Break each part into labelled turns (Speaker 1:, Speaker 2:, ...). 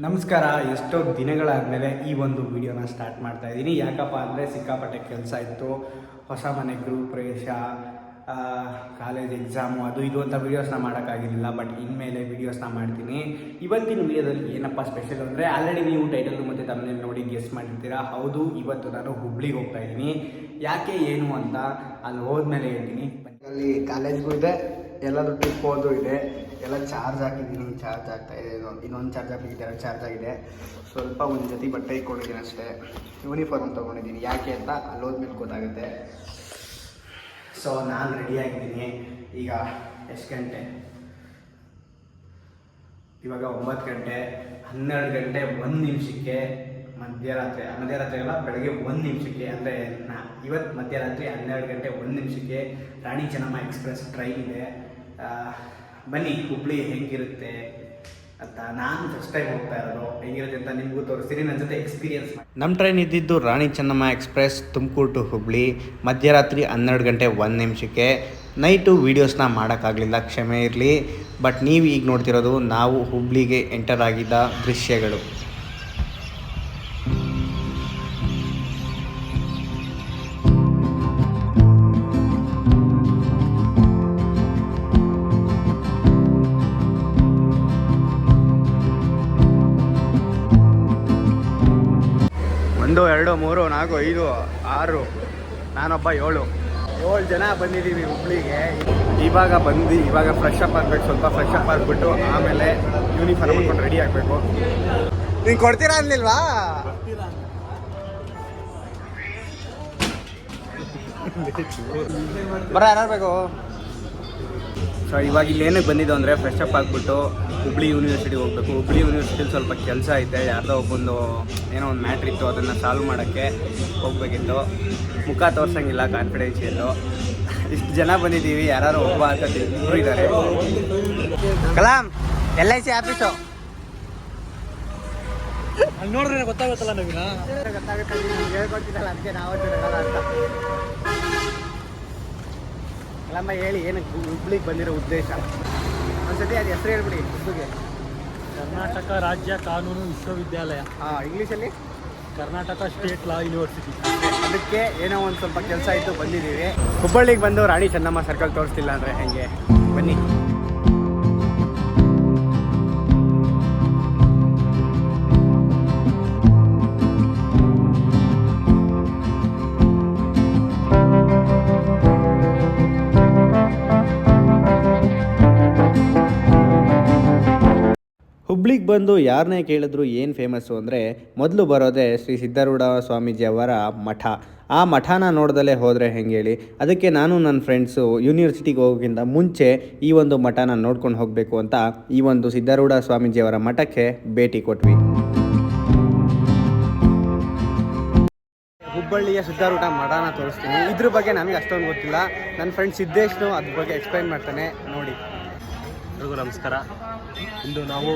Speaker 1: ನಮಸ್ಕಾರ. ಎಷ್ಟೋ ದಿನಗಳಾದಮೇಲೆ ಈ ಒಂದು ವಿಡಿಯೋನ ಸ್ಟಾರ್ಟ್ ಮಾಡ್ತಾ ಇದ್ದೀನಿ. ಯಾಕಪ್ಪ ಅಂದರೆ ಸಿಕ್ಕಾಪಟ್ಟೆ ಕೆಲಸ ಇತ್ತು. ಹೊಸ ಮನೆ ಗೃಹ ಪ್ರವೇಶ, ಕಾಲೇಜ್ ಎಕ್ಸಾಮು, ಅದು ಇದು ಅಂತ ವೀಡಿಯೋಸ್ನ ಮಾಡೋಕ್ಕಾಗಿರಲಿಲ್ಲ. ಬಟ್ ಇನ್ಮೇಲೆ ವೀಡಿಯೋಸ್ನ ಮಾಡ್ತೀನಿ. ಇವತ್ತಿನ ವೀಡಿಯೋದಲ್ಲಿ ಏನಪ್ಪ ಸ್ಪೆಷಲ್ ಅಂದರೆ, ಆಲ್ರೆಡಿ ನೀವು ಟೈಟಲ್ ಮತ್ತು ತಮ್ಮನೇಲಿ ನೋಡಿ ಗೆಸ್ ಮಾಡಿರ್ತೀರಾ. ಹೌದು, ಇವತ್ತು ನಾನು ಹುಬ್ಳಿಗೆ ಹೋಗ್ತಾ ಇದ್ದೀನಿ. ಯಾಕೆ ಏನು ಅಂತ ಅಲ್ಲಿ ಹೋದ್ಮೇಲೆ ಹೇಳ್ತೀನಿ. ಅಲ್ಲಿ ಕಾಲೇಜ್ಗೂ ಇದೆ, ಎಲ್ಲರೂ ಟ್ರಿಪ್ ಹೋದು ಇದೆ, ಎಲ್ಲ ಚಾರ್ಜ್ ಹಾಕಿದ್ದೀನಿ. ಚಾರ್ಜ್ ಆಗ್ತಾ ಇದೆ, ಇನ್ನೊಂದು ಚಾರ್ಜ್ ಹಾಕಿದ್ದೀನಿ, 2 ಚಾರ್ಜ್ ಆಗಿದೆ. ಸ್ವಲ್ಪ ಒಂದು ಜೊತೆ ಬಟ್ಟೆ ಇಟ್ಕೊಂಡಿದ್ದೀನಿ ಅಷ್ಟೇ. ಯೂನಿಫಾರ್ಮ್ ತೊಗೊಂಡಿದ್ದೀನಿ. ಯಾಕೆ ಅಂತ ಅಲ್ಲಿ ಹೋದ್ಮೇಲೆ ಗೊತ್ತಾಗುತ್ತೆ. ಸೊ ನಾನು ರೆಡಿಯಾಗಿದ್ದೀನಿ. ಈಗ ಎಷ್ಟು ಗಂಟೆ? ಇವಾಗ 9 ಗಂಟೆ. 12 ಗಂಟೆ 1 ನಿಮಿಷಕ್ಕೆ ಮಧ್ಯರಾತ್ರಿ ಅಲ್ಲ, ಬೆಳಗ್ಗೆ 1 ನಿಮಿಷಕ್ಕೆ, ಅಂದರೆ ಇವತ್ತು ಮಧ್ಯರಾತ್ರಿ 12 ಗಂಟೆ 1 ನಿಮಿಷಕ್ಕೆ ರಾಣಿ ಚೆನ್ನಮ್ಮ ಎಕ್ಸ್ಪ್ರೆಸ್ ಟ್ರೈನ್ ಇದೆ. ಬನ್ನಿ, ಹುಬ್ಳಿ ಹೆಂಗಿರುತ್ತೆ ಅಂತ. ನಾನು ಫಸ್ಟ್ ಟೈಮ್ ಹೋಗ್ತಾ ಇರೋದು. ಹೆಂಗಿರುತ್ತೆ ಅಂತ ನಿಮಗೂ ತೋರಿಸ್ತೀನಿ, ನನ್ನ ಜೊತೆ ಎಕ್ಸ್ಪೀರಿಯನ್ಸ್ ಮಾಡಿ. ನಮ್ಮ ಟ್ರೈನ್ ಇದ್ದಿದ್ದು ರಾಣಿ ಚೆನ್ನಮ್ಮ ಎಕ್ಸ್ಪ್ರೆಸ್ ತುಮಕೂರು ಟು ಹುಬ್ಳಿ, ಮಧ್ಯರಾತ್ರಿ 12 ಗಂಟೆ 1 ನಿಮಿಷಕ್ಕೆ. ನೈಟು ವೀಡಿಯೋಸ್ನ ಮಾಡೋಕ್ಕಾಗಲಿಲ್ಲ, ಕ್ಷಮೆ ಇರಲಿ. ಬಟ್ ನೀವು ಈಗ ನೋಡ್ತಿರೋದು ನಾವು ಹುಬ್ಳಿಗೆ ಎಂಟರ್ ಆಗಿದ್ದ ದೃಶ್ಯಗಳು. ಒಂದು 2 3 4 5 6, ನಾನೊಬ್ಬ 7 ಜನ ಬಂದಿದ್ದೀವಿ ಹುಬ್ಳಿಗೆ. ಇವಾಗ ಫ್ರೆಶ್ ಅಪ್ ಆಗಬೇಕು. ಸ್ವಲ್ಪ ಫ್ರೆಶ್ ಅಪ್ ಆಗಿಬಿಟ್ಟು ಆಮೇಲೆ ಯೂನಿಫಾರ್ಮ್ ಹಾಕೊಂಡು ರೆಡಿ ಆಗಬೇಕು. ನೀನು ಕೊಡ್ತೀರಾ ಅನ್ಲಿಲ್ವಾ? ಬರ ಯಾರು ಬೇಕು? ಸೊ ಇವಾಗ ಇಲ್ಲಿ ಏನಕ್ಕೆ ಬಂದಿದ್ದು ಅಂದರೆ, ಫ್ರೆಶ್ ಅಪ್ ಆಗಿಬಿಟ್ಟು ಹುಬ್ಳಿ ಯೂನಿವರ್ಸಿಟಿಗೆ ಹೋಗಬೇಕು. ಹುಬ್ಳಿ ಯೂನಿವರ್ಸಿಟಿಲಿ ಸ್ವಲ್ಪ ಕೆಲಸ ಐತೆ. ಯಾರ್ದೋ ಒಬ್ಬೊಂದು ಏನೋ ಒಂದು ಮ್ಯಾಟ್ರ್ ಇತ್ತು, ಅದನ್ನು ಸಾಲ್ವ್ ಮಾಡೋಕ್ಕೆ ಹೋಗಬೇಕಿತ್ತು. ಮುಖ ತೋರ್ಸಂಗಿಲ್ಲ, ಕಾನ್ಫಿಡೆನ್ಷಿಯಲ್ಲು. ಇಷ್ಟು ಜನ ಬಂದಿದ್ದೀವಿ. ಯಾರು ಒಬ್ಬ ಅಂತ ಇಬ್ಬರು ಇದ್ದಾರೆ. ಕಲಾಂ LIC ಆಫೀಸು
Speaker 2: ಅಲ್ಲಿ ನೋಡ್ರಿ ಗೊತ್ತಾಗುತ್ತಲ್ಲ. ನವೀನ
Speaker 1: ಗೊತ್ತಾಗುತ್ತೆ, ಹೇಳ್ಕೊಡ್ತಿದ್ದಲ್ಲ, ಅದಕ್ಕೆ ನಾವು ಅಂತ. ಕಲಾಂಬ ಹೇಳಿ, ಏನಕ್ಕೆ ಹುಬ್ಳಿಗೆ ಬಂದಿರೋ ಉದ್ದೇಶ ಒಂದ್ಸತಿ ಅದು ಹೆಸರು ಹೇಳ್ಬಿಡಿ ಹುಬ್ಳಿಗೆ.
Speaker 2: ಕರ್ನಾಟಕ ರಾಜ್ಯ ಕಾನೂನು ವಿಶ್ವವಿದ್ಯಾಲಯ.
Speaker 1: ಇಂಗ್ಲೀಷಲ್ಲಿ
Speaker 2: ಕರ್ನಾಟಕ ಸ್ಟೇಟ್ ಲಾ ಯೂನಿವರ್ಸಿಟಿ.
Speaker 1: ಅದಕ್ಕೆ ಏನೋ ಒಂದು ಸ್ವಲ್ಪ ಕೆಲಸ ಇತ್ತು, ಬಂದಿದ್ದೀವಿ. ಹುಬ್ಬಳ್ಳಿಗೆ ಬಂದು ರಾಣಿ ಚೆನ್ನಮ್ಮ ಸರ್ಕಲ್ ತೋರಿಸ್ತಿಲ್ಲ ಅಂದರೆ ಹೆಂಗೆ? ಬನ್ನಿ. ಹುಬ್ಳಿಗೆ ಬಂದು ಯಾರನ್ನೇ ಕೇಳಿದ್ರು ಏನು ಫೇಮಸ್ಸು ಅಂದರೆ, ಮೊದಲು ಬರೋದೇ ಶ್ರೀ ಸಿದ್ಧಾರೂಢ ಸ್ವಾಮೀಜಿಯವರ ಮಠ. ಆ ಮಠನ ನೋಡ್ದಲೇ ಹೋದರೆ ಹೆಂಗೆ ಹೇಳಿ? ಅದಕ್ಕೆ ನಾನು ನನ್ನ ಫ್ರೆಂಡ್ಸು ಯೂನಿವರ್ಸಿಟಿಗೆ ಹೋಗೋಕ್ಕಿಂತ ಮುಂಚೆ ಈ ಒಂದು ಮಠನ ನೋಡ್ಕೊಂಡು ಹೋಗಬೇಕು ಅಂತ ಈ ಒಂದು ಸಿದ್ಧಾರೂಢ ಸ್ವಾಮೀಜಿಯವರ ಮಠಕ್ಕೆ ಭೇಟಿ ಕೊಟ್ವಿ. ಹುಬ್ಬಳ್ಳಿಯ ಸಿದ್ಧಾರೂಢ ಮಠನ ತೋರಿಸ್ತೀನಿ. ಇದ್ರ ಬಗ್ಗೆ ನನಗೆ ಅಷ್ಟೊಂದು ಗೊತ್ತಿಲ್ಲ. ನನ್ನ ಫ್ರೆಂಡ್ ಸಿದ್ದೇಶ್ನು ಅದ್ರ ಬಗ್ಗೆ ಎಕ್ಸ್ಪ್ಲೈನ್ ಮಾಡ್ತಾನೆ, ನೋಡಿ.
Speaker 2: ಎಲ್ರಿಗೂ ನಮಸ್ಕಾರ. ಇಂದು ನಾವು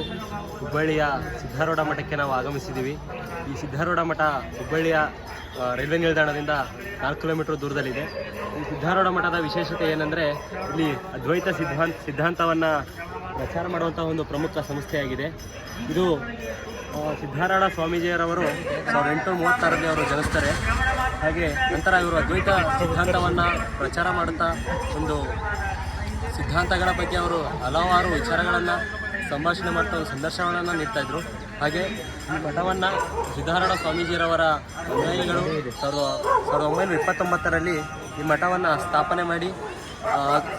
Speaker 2: ಹುಬ್ಬಳ್ಳಿಯ ಸಿದ್ಧಾರೂಢ ಮಠಕ್ಕೆ ನಾವು ಆಗಮಿಸಿದ್ದೀವಿ. ಈ ಸಿದ್ಧಾರೂಢ ಮಠ ಹುಬ್ಬಳ್ಳಿಯ ರೈಲ್ವೆ ನಿಲ್ದಾಣದಿಂದ 4 ಕಿಲೋಮೀಟರ್ ದೂರದಲ್ಲಿದೆ. ಈ ಸಿದ್ಧಾರೂಢ ಮಠದ ವಿಶೇಷತೆ ಏನಂದರೆ, ಇಲ್ಲಿ ಅದ್ವೈತ ಸಿದ್ಧಾಂತವನ್ನು ಪ್ರಚಾರ ಮಾಡುವಂಥ ಒಂದು ಪ್ರಮುಖ ಸಂಸ್ಥೆಯಾಗಿದೆ. ಇದು ಸಿದ್ಧಾರೂಢ ಸ್ವಾಮೀಜಿಯವರವರು 1836ರಲ್ಲಿ ಅವರು ಜನಿಸ್ತಾರೆ. ಹಾಗೆ ನಂತರ ಇವರು ಅದ್ವೈತ ಸಿದ್ಧಾಂತವನ್ನು ಪ್ರಚಾರ ಮಾಡುತ್ತಾ ಒಂದು ಸಿದ್ಧಾಂತಗಳ ಬಗ್ಗೆ ಅವರು ಹಲವಾರು ವಿಚಾರಗಳನ್ನು ಸಂಭಾಷಣೆ ಮಾಡ್ತಾ ಸಂದರ್ಶನಗಳನ್ನು ನೀಡ್ತಾಯಿದ್ರು. ಹಾಗೆ ಈ ಮಠವನ್ನು ಸಿದ್ಧಾರೂಢ ಸ್ವಾಮೀಜಿಯವರ ಅನುಯಾಯಿಗಳು 1929ರಲ್ಲಿ ಈ ಮಠವನ್ನು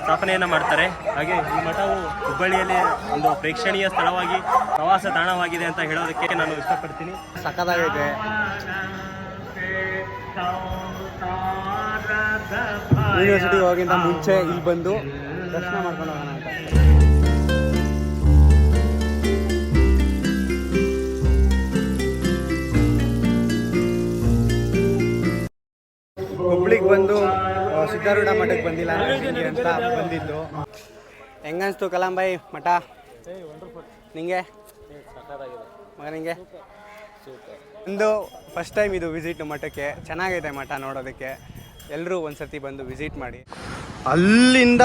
Speaker 2: ಸ್ಥಾಪನೆಯನ್ನು ಮಾಡ್ತಾರೆ. ಹಾಗೆ ಈ ಮಠವು ಹುಬ್ಬಳ್ಳಿಯಲ್ಲಿ ಒಂದು ಪ್ರೇಕ್ಷಣೀಯ ಸ್ಥಳವಾಗಿ, ಪ್ರವಾಸ ತಾಣವಾಗಿದೆ ಅಂತ ಹೇಳೋದಕ್ಕೆ ನಾನು ಇಷ್ಟಪಡ್ತೀನಿ.
Speaker 1: ಸಖತ್ತಾಗೈತೆ. ಯೂನಿವರ್ಸಿಟಿಗೆ ಹೋಗಿಂತ ಮುಂಚೆ ಇಲ್ಲಿ ಬಂದು ದರ್ಶನ ಮಾಡ್ಕೊಂಡು ಹೋಗೋಣ ಅಂತ. ಹುಬ್ಳಿಗೆ ಬಂದು ಸಿದ್ಧಾರೂಢ ಮಠಕ್ಕೆ ಬಂದಿಲ್ಲ ಅಂತ ಬಂದಿದ್ದು. ಹೆಂಗನ್ಸ್ತು ಕಲಾಂಬಾಯಿ ಮಠ ನಿಂಗೆ? ಮಗ ನಿಂಗೆ? ಒಂದು ಫಸ್ಟ್ ಟೈಮ್ ಇದು ವಿಸಿಟ್ ಮಠಕ್ಕೆ. ಚೆನ್ನಾಗೈತೆ ಮಠ ನೋಡೋದಕ್ಕೆ. ಎಲ್ಲರೂ ಒಂದು ಸರ್ತಿ ಬಂದು ವಿಸಿಟ್ ಮಾಡಿ. ಅಲ್ಲಿಂದ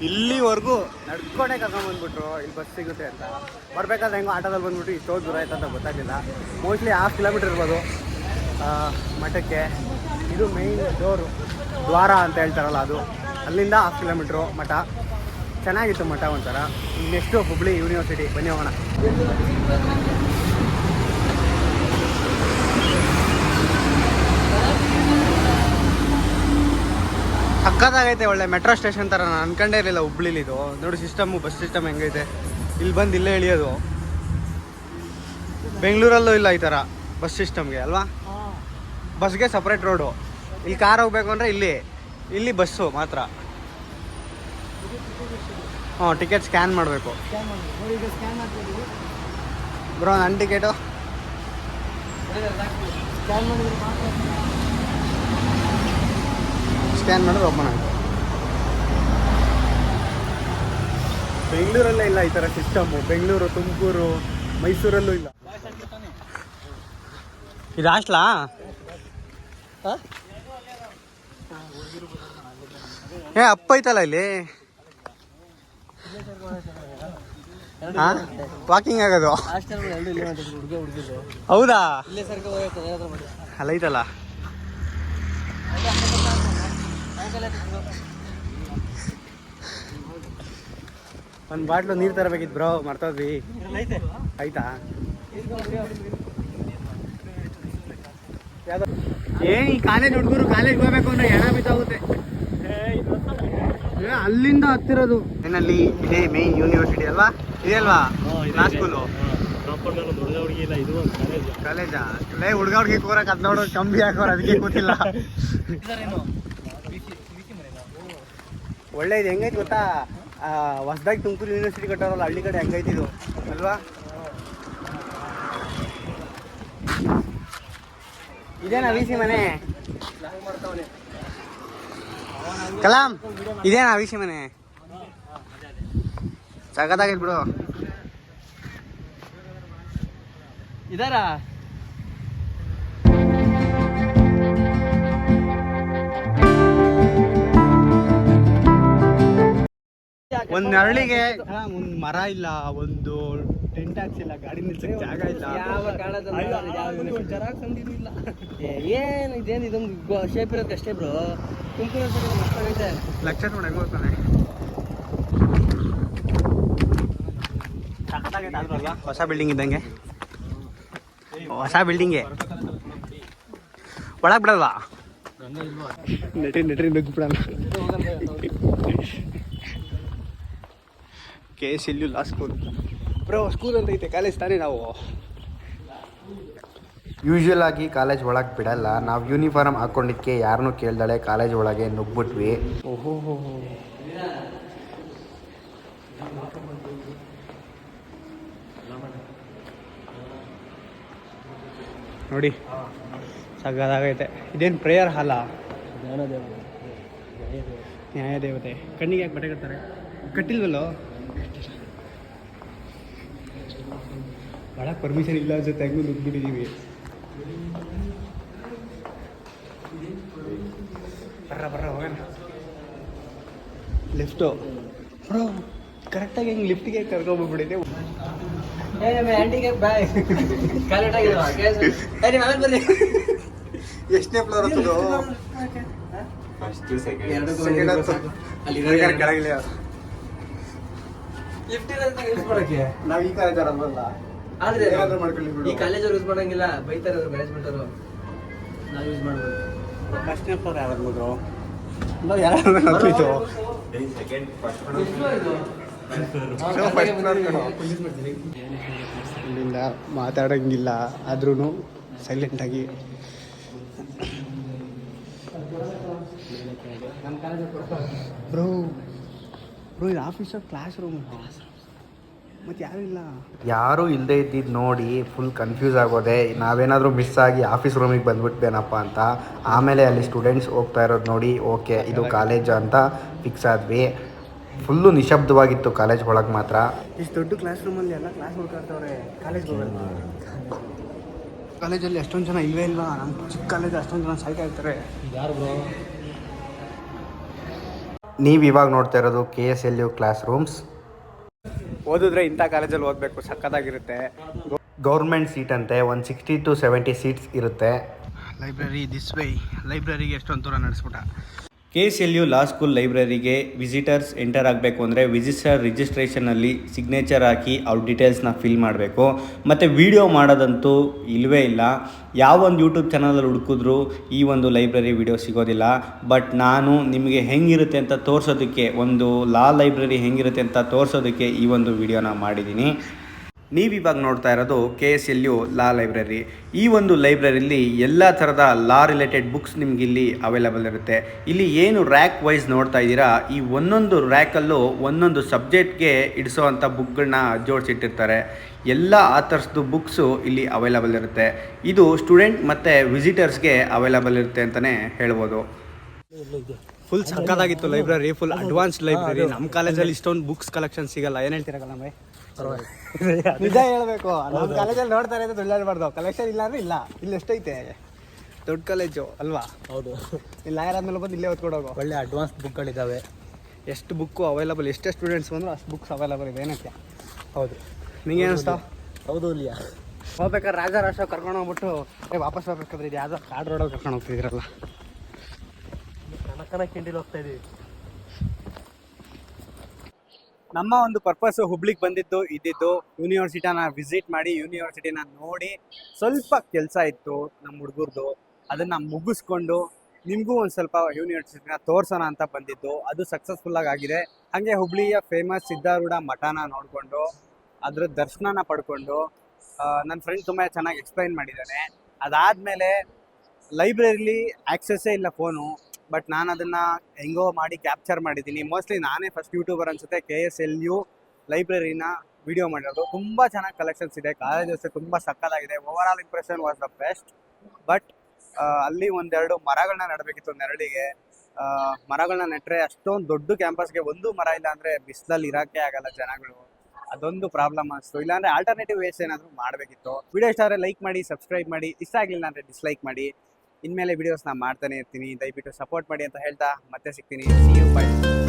Speaker 1: ಇಲ್ಲಿವರೆಗೂ ನಡ್ಕೊಂಡೇ ಕರ್ಕೊಂಡ್ಬಂದ್ಬಿಟ್ರು ಇಲ್ಲಿ ಬಸ್ ಸಿಗುತ್ತೆ ಅಂತ. ಬರ್ಬೇಕಾದ್ರೆ ಹೆಂಗೋ ಆಟೋದಲ್ಲಿ ಬಂದ್ಬಿಟ್ಟು ಇಷ್ಟೊಂದು ದೂರ ಆಯ್ತು ಅಂತ ಗೊತ್ತಾಗಲಿಲ್ಲ. ಮೋಸ್ಟ್ಲಿ 1/2 ಕಿಲೋಮೀಟ್ರ್ ಇರ್ಬೋದು ಮಠಕ್ಕೆ. ಇದು ಮೇಯ್ನ್ ಡೋರು, ದ್ವಾರ ಅಂತ ಹೇಳ್ತಾರಲ್ಲ ಅದು. ಅಲ್ಲಿಂದ 1/2 ಕಿಲೋಮೀಟ್ರು ಮಠ. ಚೆನ್ನಾಗಿತ್ತು ಮಠ ಒಂಥರ. ನೆಕ್ಸ್ಟು ಹುಬ್ಳಿ ಯೂನಿವರ್ಸಿಟಿ, ಬನ್ನಿ ಹೋಗೋಣ. ಸಕ್ಕತ್ತಾಗೈತೆ, ಒಳ್ಳೆ ಮೆಟ್ರೋ ಸ್ಟೇಷನ್ ಥರ. ನಾನು ಅನ್ಕೊಂಡೇ ಇರಲಿಲ್ಲ ಹುಬ್ಳಿಲಿ ಇದು. ನೋಡಿ ಸಿಸ್ಟಮು, ಬಸ್ ಸಿಸ್ಟಮ್ ಹೆಂಗೈತೆ. ಇಲ್ಲಿ ಬಂದು ಇಲ್ಲೇ ಇಳಿಯೋದು. ಬೆಂಗಳೂರಲ್ಲೂ ಇಲ್ಲ ಈ ಥರ ಬಸ್ ಸಿಸ್ಟಮ್ಗೆ ಅಲ್ವಾ? ಬಸ್ಗೆ ಸಪ್ರೇಟ್ ರೋಡು. ಇಲ್ಲಿ ಕಾರ್ ಹೋಗ್ಬೇಕು ಅಂದರೆ ಇಲ್ಲಿ ಬಸ್ಸು ಮಾತ್ರ. ಟಿಕೆಟ್ ಸ್ಕ್ಯಾನ್ ಮಾಡಬೇಕು. ಬ್ರೋ ನನ್ನ ಟಿಕೆಟು ಸ್ಕ್ಯಾನ್ ಮಾಡಿದ್ರೆ ಓಪನ್ ಆಯಿತು. ಬೆಂಗಳೂರಲ್ಲೇ ಇಲ್ಲ ಈ ಥರ ಸಿಸ್ಟಮು. ಬೆಂಗಳೂರು, ತುಮಕೂರು, ಮೈಸೂರಲ್ಲೂ ಇಲ್ಲ. ಇದು ಹಾಸ್ಟ್ಲಾ? ಅಪ್ಪ ಐತಲ್ಲ ಇಲ್ಲಿ. ಹಾಂ, ವಾಕಿಂಗ್ ಆಗೋದು. ಹೌದಾ? ಅಲ್ಲ ಐತಲ್ಲ. ಒಂದು ಬಾಟ್ಲು ನೀರು ತರಬೇಕಿತ್ತು ಬ್ರೋ, ಮರ್ತೋದ್ವಿ. ಆಯ್ತಾ? ಏನು ಈ ಕಾಲೇಜ್ ಹುಡುಗರು ಕಾಲೇಜ್ಗೆ ಹೋಗ್ಬೇಕು ಅಂದ್ರೆ ಎಣ ಬಿದ್ದಾಗುತ್ತೆ. ಅಲ್ಲಿಂದ ಹತ್ತಿರೋದು ಏನಲ್ಲಿ ಇದೇ ಮೇನ್ ಯೂನಿವರ್ಸಿಟಿ ಅಲ್ವಾ? ಇದೆ ಅಲ್ವಾ ಲಾ ಸ್ಕೂಲು? ಕಾಲೇಜಾ? ಹುಡುಗ ಹುಡುಗಿ ಕೂರಕ್ಕೆ ಅದು ನೋಡೋದು ಕಂಬಿ ಹಾಕೋರು, ಅದಕ್ಕೆ ಗೊತ್ತಿಲ್ಲ. ಒಳ್ಳೆ ಇದು ಹೆಂಗೈತೆ ಗೊತ್ತಾ? ಹೊಸದಾಗಿ ತುಮಕೂರು ಯೂನಿವರ್ಸಿಟಿ ಕಟ್ಟೋರಲ್ಲ, ಹಳ್ಳಿ ಕಡೆ ಹೆಂಗೈತೆ ಇದು ಅಲ್ವಾ? ಇದೇನಾ ವಿ ಸಿ ಮನೆ? ಕಲಾಂ, ಇದೇನಾ ವಿ ಸಿ ಮನೆ? ಸಗದಾಗೈತೆ ಬಿಡು. ಇದಾರಾ? ಒಂದು ನರಳಿಗೆ ಒಂದು ಮರ ಇಲ್ಲ, ಒಂದು ಟೆಂಟ್ ಹಾಕ್ಸಿಲ್ಲ, ಗಾಡಿ ನಿಲ್ಸಕ್ಕೆ ಜಾಗ ಇಲ್ಲ. ಏನು ಇದೇನು ಇದೊಂದು ಶೇಪ್ ಇರೋದು ಅಷ್ಟೇ ಬ್ರೋ. ಲಕ್ಷ ನೋಡಿ ಹೆಂಗೆ ಹೋಗ್ತಾನೆ. ಹೊಸ ಬಿಲ್ಡಿಂಗ್ ಇದ್ದಂಗೆ, ಹೊಸ ಬಿಲ್ಡಿಂಗೆ. ಒಳಗೆ ಬಿಡಲ್ವಾ? ನೆಟ್ರಿ ನುಗ್ಗಿಬಿಡೋಣ. KSLU law school bro. School ಅಂತ ಐತೆ, ಕಾಲೇಜ್ ತಾನೇ ನಾವು.
Speaker 3: ಯೂಶ್ವಲ್ ಆಗಿ ಕಾಲೇಜ್ ಒಳಗೆ ಬಿಡಲ್ಲ. ನಾವು ಯೂನಿಫಾರ್ಮ್ ಹಾಕೊಂಡಿದ್ದಕ್ಕೆ ಯಾರನ್ನೂ ಕೇಳ್ದಳೆ ಕಾಲೇಜ್ ಒಳಗೆ ನುಗ್ಬಿಟ್ವಿ.
Speaker 1: ಓಹೋ, ನೋಡಿ ಸಗದಾಗೈತೆ. ಇದೇನು ಪ್ರೇಯರ್ ಹಾಲಾ? ನ್ಯಾಯದೇವತೆ. ಕಣ್ಣಿಗೆ ಯಾಕೆ ಬಟ್ಟೆ ಕಟ್ತಾರೆ? ಕಟ್ಟಿಲ್ವಲ್ಲೋ? ಒಳಗೆ ಪರ್ಮಿಷನ್ ಇಲ್ಲ ಅನ್ಸುತ್ತೆ, ಹೆಂಗೂ ನುಗ್ಬಿಟ್ಟಿದ್ದೀವಿ. ಬರ್ರ ಹೋಗೋಣ. ಲಿಫ್ಟು ಬ್ರೋ, ಕರೆಕ್ಟಾಗಿ ಹೆಂಗೆ ಲಿಫ್ಟಿಗೆ ಕರ್ಕೊಂಡ್ಬಿಟ್ಟಿದ್ದೆ. ಎಷ್ಟನೇ ಫ್ಲೋರ್ ಹತ್ತದು? ಕೆಳಗಿಲ್ಲ. ನಾವು ಈ ಕಾಲೇಜ್ ಅಲ್ವಲ್ಲ,
Speaker 4: ಆದ್ರೆ ಈ ಕಾಲೇಜ್ ಅವ್ರು ಯೂಸ್ ಮಾಡಂಗಿಲ್ಲ, ಬೈತಾರೆ ಅವ್ರು ಮ್ಯಾನೇಜ್ಮೆಂಟ್ ಅವರು. ನಾವು ಯೂಸ್ ಮಾಡ್ಬೋದು.
Speaker 1: ಫಸ್ಟ್ನೇ ಫ್ಲೋರ್ ಯಾರಾಗ್ಬೋದು? ನಾವು ಯಾರು ಇಲ್ಲಿಂದ ಮಾತಾಡೋಂಗಿಲ್ಲ, ಆದ್ರೂ ಸೈಲೆಂಟಾಗಿ. ಬ್ರೋ ಇದು ಆಫೀಸ್ ಕ್ಲಾಸ್ ರೂಮ್, ಮತ್ತು ಯಾರೂ ಇಲ್ಲ.
Speaker 3: ಯಾರೂ ಇಲ್ಲದೆ ಇದ್ದಿದ್ದು ನೋಡಿ ಫುಲ್ ಕನ್ಫ್ಯೂಸ್ ಆಗೋದೆ. ನಾವೇನಾದರೂ ಮಿಸ್ ಆಗಿ ಆಫೀಸ್ ರೂಮಿಗೆ ಬಂದ್ಬಿಟ್ಬೇನಪ್ಪ ಅಂತ. ಆಮೇಲೆ ಅಲ್ಲಿ ಸ್ಟೂಡೆಂಟ್ಸ್ ಹೋಗ್ತಾ ಇರೋದು ನೋಡಿ ಓಕೆ ಇದು ಕಾಲೇಜ್ ಅಂತ ಫಿಕ್ಸ್ ಆದ್ವಿ. ಫುಲ್ಲು ನಿಶಬ್ದವಾಗಿತ್ತು ಕಾಲೇಜ್ ಒಳಗೆ ಮಾತ್ರ.
Speaker 1: ಇಷ್ಟು ದೊಡ್ಡ ಕ್ಲಾಸ್ ರೂಮಲ್ಲಿ ಎಲ್ಲ ಕ್ಲಾಸ್ ಹೋಗ್ತಾವ್ರೆ. ಕಾಲೇಜ್ಗೆ ಹೋಗಲ್ಲ. ಕಾಲೇಜಲ್ಲಿ ಅಷ್ಟೊಂದು ಜನ ಇಲ್ವೇ ಇಲ್ವಾ? ನಮ್ಮ ಚಿಕ್ಕ ಕಾಲೇಜ್ ಅಷ್ಟೊಂದು ಜನ ಸಾಯ್ತಾ ಇರ್ತಾರೆ.
Speaker 4: ಯಾರು ಬ್ರೋ?
Speaker 3: ನೀವು ಇವಾಗ ನೋಡ್ತಾ ಇರೋದು KSLU ಕ್ಲಾಸ್ ರೂಮ್ಸ್.
Speaker 1: ಓದಿದ್ರೆ ಇಂಥ ಕಾಲೇಜಲ್ಲಿ ಓದಬೇಕು, ಸಖತ್ತಾಗಿರುತ್ತೆ.
Speaker 3: ಗೌರ್ಮೆಂಟ್ ಸೀಟ್ ಅಂತೆ, 160 to 70 ಸೀಟ್ಸ್ ಇರುತ್ತೆ.
Speaker 1: ಲೈಬ್ರರಿ ದಿಸ್ ವೇ, ಲೈಬ್ರರಿಗೆ ಎಷ್ಟೊಂದು ದೂರ ನಡೆಸ್ಬಿಟ್ಟ. KSLU ಲಾ ಸ್ಕೂಲ್ ಲೈಬ್ರರಿಗೆ ವಿಸಿಟರ್ಸ್ ಎಂಟರ್ ಆಗಬೇಕು ಅಂದರೆ ವಿಸಿಟರ್ ರಿಜಿಸ್ಟ್ರೇಷನಲ್ಲಿ ಸಿಗ್ನೇಚರ್ ಹಾಕಿ ಅವ್ರ ಡೀಟೇಲ್ಸ್ನ ಫಿಲ್ ಮಾಡಬೇಕು. ಮತ್ತು ವಿಡಿಯೋ ಮಾಡೋದಂತೂ ಇಲ್ಲವೇ ಇಲ್ಲ. ಯಾವೊಂದು ಯೂಟ್ಯೂಬ್ ಚಾನಲಲ್ಲಿ ಹುಡುಕಿದ್ರೂ ಈ ಒಂದು ಲೈಬ್ರರಿ ವಿಡಿಯೋ ಸಿಗೋದಿಲ್ಲ. ಬಟ್ ನಾನು ನಿಮಗೆ ಹೆಂಗಿರುತ್ತೆ ಅಂತ ತೋರಿಸೋದಕ್ಕೆ, ಒಂದು ಲಾ ಲೈಬ್ರರಿ ಹೆಂಗಿರುತ್ತೆ ಅಂತ ತೋರಿಸೋದಕ್ಕೆ ಈ ಒಂದು ವಿಡಿಯೋನ ಮಾಡಿದ್ದೀನಿ. ನೀವಿವಾಗ ನೋಡ್ತಾ ಇರೋದು KSLU ಲಾ ಲೈಬ್ರರಿ. ಈ ಒಂದು ಲೈಬ್ರರಿಲಿ ಎಲ್ಲ ಥರದ ಲಾ ರಿಲೇಟೆಡ್ ಬುಕ್ಸ್ ನಿಮಗಿಲ್ಲಿ ಅವೈಲಬಲ್ ಇರುತ್ತೆ. ಇಲ್ಲಿ ಏನು ರ್ಯಾಕ್ ವೈಸ್ ನೋಡ್ತಾ ಇದ್ದೀರಾ, ಈ ಒಂದೊಂದು ರ್ಯಾಕಲ್ಲೂ ಒಂದೊಂದು ಸಬ್ಜೆಕ್ಟ್ಗೆ ಇಡಿಸೋವಂಥ ಬುಕ್ಗಳನ್ನ ಜೋಡಿಸಿಟ್ಟಿರ್ತಾರೆ. ಎಲ್ಲ ಆಥರ್ಸ್ದು ಬುಕ್ಸು ಇಲ್ಲಿ ಅವೈಲಬಲ್ ಇರುತ್ತೆ. ಇದು ಸ್ಟೂಡೆಂಟ್ ಮತ್ತು ವಿಸಿಟರ್ಸ್ಗೆ ಅವೈಲಬಲ್ ಇರುತ್ತೆ ಅಂತಲೇ ಹೇಳ್ಬೋದು. ಫುಲ್ ಸಕ್ಕತ್ತಾಗಿತ್ತು ಲೈಬ್ರರಿ, ಫುಲ್ ಅಡ್ವಾನ್ಸ್ಡ್ ಲೈಬ್ರರಿ. ನಮ್ಮ ಕಾಲೇಜಲ್ಲಿ ಇಷ್ಟೊಂದು ಬುಕ್ಸ್ ಕಲೆಕ್ಷನ್ ಸಿಗಲ್ಲ. ಏನು ಹೇಳ್ತೀರಲ್ಲ ಮೈ? ನಿಜ ಹೇಳ್ಬೇಕು, ನಮ್ಮ ಕಾಲೇಜಲ್ಲಿ ನೋಡ್ತಾ ಇರೋದು ದುಡ್ಡಾಡಬಾರ್ದು. ಕಲೆಕ್ಷನ್ ಇಲ್ಲ ಅಂದರೆ ಇಲ್ಲ. ಇಲ್ಲಿ ಎಷ್ಟೈತೆ ದೊಡ್ಡ ಕಾಲೇಜು ಅಲ್ವಾ? ಹೌದು. ಇಲ್ಲಿ ಲಾಯರ್ ಆದ್ಮೇಲೆ ಬಂದು ಇಲ್ಲೇ ಓದ್ಕೊಡೋಗು. ಒಳ್ಳೆ ಅಡ್ವಾನ್ಸ್ ಬುಕ್ಗಳಿದ್ದಾವೆ. ಎಷ್ಟು ಬುಕ್ಕು ಅವೈಲಬಲ್, ಎಷ್ಟೇ ಸ್ಟೂಡೆಂಟ್ಸ್ ಬಂದರೂ ಅಷ್ಟು ಬುಕ್ಸ್ ಅವೈಲಬಲ್ ಇದೆ. ಏನಕ್ಕೆ? ಹೌದು. ನಿಂಗೆ ಏನಿಸ್ತಾ? ಹೌದು. ಇಲ್ಲಿಯಾ ಹೋಗ್ಬೇಕಾದ್ರೆ ರಾಜರಾಷ್ಟ್ರ ಕರ್ಕೊಂಡು ಹೋಗ್ಬಿಟ್ಟು ವಾಪಸ್ ಹೋಗ್ಬೇಕಾದ್ರೆ ಇದು ಯಾವುದೋ ಕಾರ್ಡ್ ರೋಡಲ್ಲಿ ಕರ್ಕೊಂಡು ಹೋಗ್ತಿದ್ದೀರಲ್ಲ.
Speaker 2: ಕನಕನ ಕಿಂಡಿಲಿ ಹೋಗ್ತಾ ಇದೀವಿ.
Speaker 1: ನಮ್ಮ ಒಂದು ಪರ್ಪಸ್ಸು ಹುಬ್ಳಿಗೆ ಬಂದಿದ್ದು ಇದ್ದಿದ್ದು ಯೂನಿವರ್ಸಿಟಿನ ವಿಸಿಟ್ ಮಾಡಿ, ಯೂನಿವರ್ಸಿಟಿನ ನೋಡಿ, ಸ್ವಲ್ಪ ಕೆಲಸ ಇತ್ತು ನಮ್ಮ ಹುಡುಗರದು, ಅದನ್ನು ಮುಗಿಸ್ಕೊಂಡು ನಿಮಗೂ ಒಂದು ಸ್ವಲ್ಪ ಯೂನಿವರ್ಸಿಟಿನ ತೋರಿಸೋಣ ಅಂತ ಬಂದಿದ್ದು. ಅದು ಸಕ್ಸಸ್ಫುಲ್ಲಾಗಿ ಆಗಿದೆ. ಹಾಗೆ ಹುಬ್ಳಿಯ ಫೇಮಸ್ ಸಿದ್ಧಾರೂಢ ಮಠನ ನೋಡಿಕೊಂಡು ಅದರ ದರ್ಶನನ ಪಡ್ಕೊಂಡು ನನ್ನ ಫ್ರೆಂಡ್ ತುಂಬ ಚೆನ್ನಾಗಿ ಎಕ್ಸ್ಪ್ಲೈನ್ ಮಾಡಿದ್ದಾನೆ. ಅದಾದಮೇಲೆ ಲೈಬ್ರರಿಲಿ ಆ್ಯಕ್ಸಸ್ಸೇ ಇಲ್ಲ ಫೋನು, ಬಟ್ ನಾನು ಅದನ್ನು ಹೆಂಗೋ ಮಾಡಿ ಕ್ಯಾಪ್ಚರ್ ಮಾಡಿದ್ದೀನಿ. ಮೋಸ್ಟ್ಲಿ ನಾನೇ ಫಸ್ಟ್ ಯೂಟ್ಯೂಬರ್ ಅನಿಸುತ್ತೆ KSLU ಲೈಬ್ರರಿನ ವಿಡಿಯೋ ಮಾಡಿರೋದು. ತುಂಬ ಚೆನ್ನಾಗಿ ಕಲೆಕ್ಷನ್ಸ್ ಇದೆ. ಕಾಲೇಜಸ್ ತುಂಬ ಸಕ್ಕತ್ತಾಗಿದೆ. Over all impression was the best. But ಅಲ್ಲಿ ಒಂದೆರಡು ಮರಗಳನ್ನ ನೆಡಬೇಕಿತ್ತು ನೆರಳಿಗೆ. ಮರಗಳನ್ನ ನೆಟ್ಟರೆ ಅಷ್ಟೊಂದು ದೊಡ್ಡ ಕ್ಯಾಂಪಸ್ಗೆ ಒಂದು ಮರ ಇಲ್ಲ ಅಂದರೆ ಬಿಸಿಲಲ್ಲಿ ಇರೋಕ್ಕೆ ಆಗಲ್ಲ ಜನಗಳು. ಅದೊಂದು ಪ್ರಾಬ್ಲಮ್ ಅನಿಸ್ತು. ಇಲ್ಲಾಂದರೆ ಆಲ್ಟರ್ನೇಟಿವ್ ವೇಸ್ ಏನಾದರೂ ಮಾಡಬೇಕಿತ್ತು. ವಿಡಿಯೋ ಇಷ್ಟ ಆದರೆ ಲೈಕ್ ಮಾಡಿ, ಸಬ್ಸ್ಕ್ರೈಬ್ ಮಾಡಿ. ಇಷ್ಟ ಆಗಲಿಲ್ಲ ಅಂದರೆ ಡಿಸ್ಲೈಕ್ ಮಾಡಿ. ಇನ್ಮೇಲೆ ವಿಡಿಯೋಸ್ನ ಮಾಡ್ತಾನೆ ಇರ್ತೀನಿ. ದಯವಿಟ್ಟು ಸಪೋರ್ಟ್ ಮಾಡಿ ಅಂತ ಹೇಳ್ತಾ ಮತ್ತೆ ಸಿಗ್ತೀನಿ. See you, bye.